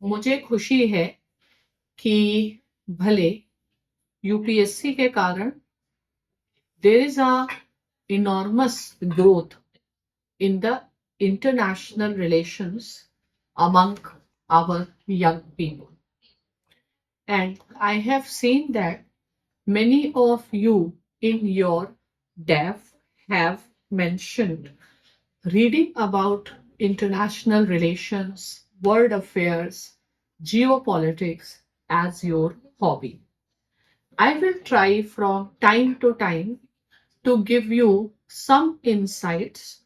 मुझे खुशी है कि भले यूपीएससी के कारण there is a enormous growth in the international relations among our young people. And I have seen that many of you in your DEF have mentioned reading about international relations, world affairs, geopolitics as your hobby. I will try from time to time to give you some insights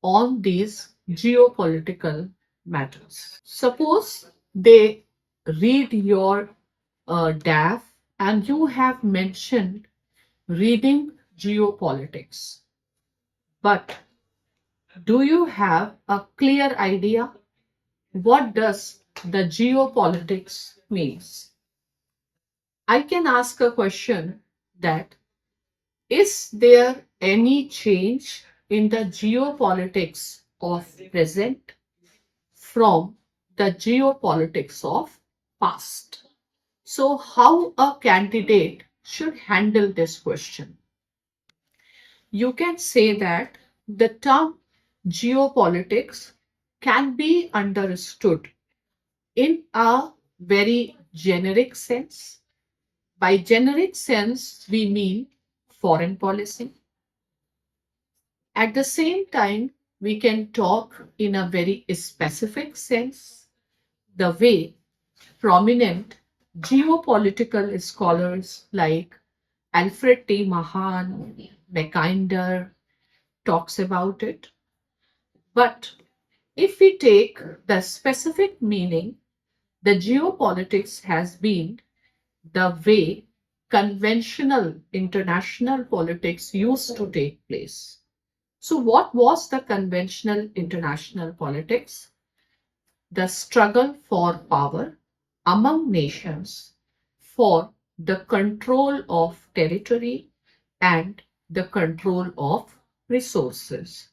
on these geopolitical matters. Suppose they read your DAF and you have mentioned reading geopolitics. But do you have a clear idea what does the geopolitics means? I can ask a question that is there any change in the geopolitics of present from the geopolitics of past? So how a candidate should handle this question? You can say that the term geopolitics can be understood in a very generic sense. By generic sense, we mean foreign policy. At the same time, we can talk in a very specific sense, the way prominent geopolitical scholars like Alfred T. Mahan, Mackinder talks about it. But if we take the specific meaning, the geopolitics has been the way conventional international politics used to take place. So, what was the conventional international politics? The struggle for power among nations for the control of territory and the control of resources.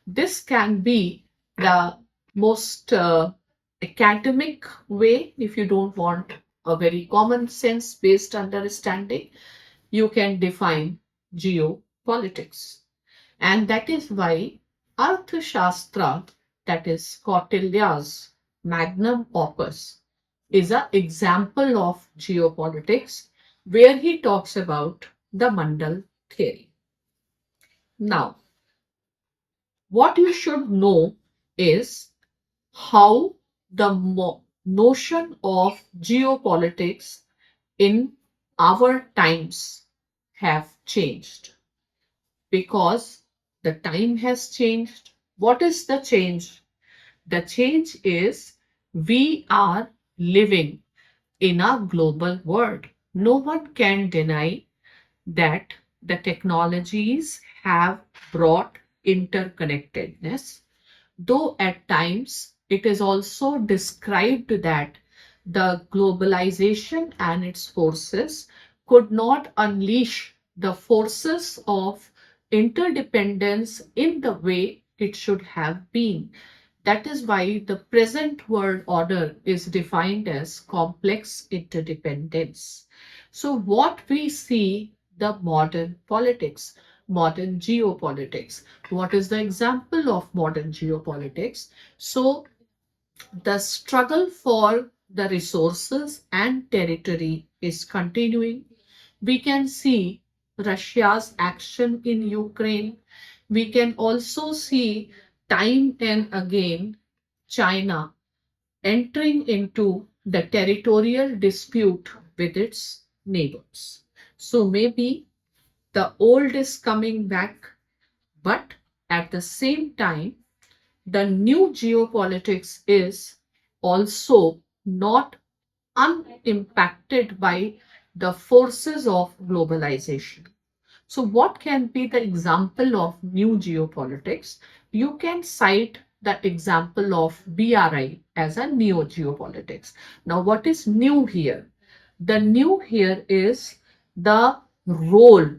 This can be the most academic way. If you don't want a very common sense based understanding, you can define geopolitics. And that is why Arthashastra, that is Kautilya's magnum opus, is an example of geopolitics where he talks about the Mandal theory. Now, what you should know is how the notion of geopolitics in our times have changed because the time has changed. What is the change? The change is we are living in a global world. No one can deny that the technologies have brought interconnectedness, though at times it is also described that the globalization and its forces could not unleash the forces of interdependence in the way it should have been. That is why the present world order is defined as complex interdependence. So, what we see the modern politics, modern geopolitics. What is the example of modern geopolitics? So, the struggle for the resources and territory is continuing. We can see Russia's action in Ukraine. We can also see time and again China entering into the territorial dispute with its neighbors. So maybe the old is coming back, but at the same time, the new geopolitics is also not unimpacted by the forces of globalization. So, what can be the example of new geopolitics? You can cite the example of BRI as a neo geopolitics. Now, what is new here? The new here is the role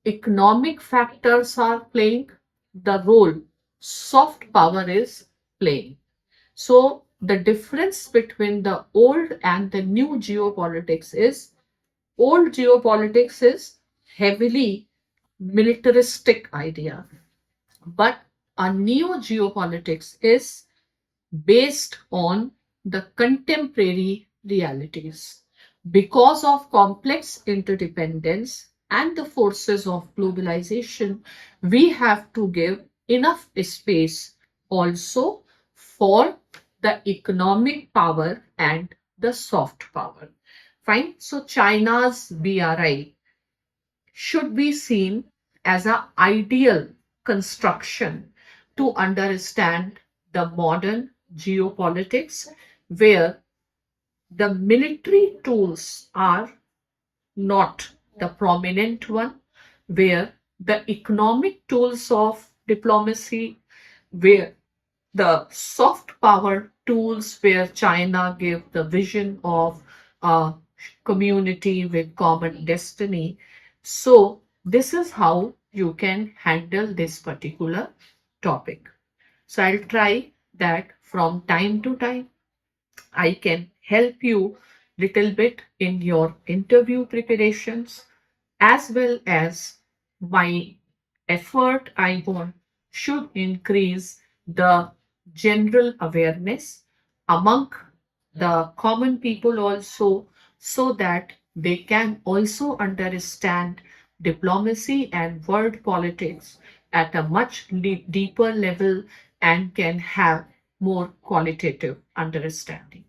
economic factors are playing, the role soft power is playing. So, the difference between the old and the new geopolitics is old geopolitics is heavily militaristic idea, but a neo geopolitics is based on the contemporary realities. Because of complex interdependence and the forces of globalization, we have to give enough space also for the economic power and the soft power. Fine. So China's BRI should be seen as an ideal construction to understand the modern geopolitics, where the military tools are not the prominent one, where the economic tools of diplomacy, where the soft power tools, where China gave the vision of a community with common destiny. So, this is how you can handle this particular topic. So, I'll try that from time to time I can help you little bit in your interview preparations, as well as my effort I want should increase the general awareness among the common people also, so that they can also understand diplomacy and world politics at a much deeper level and can have more qualitative understanding.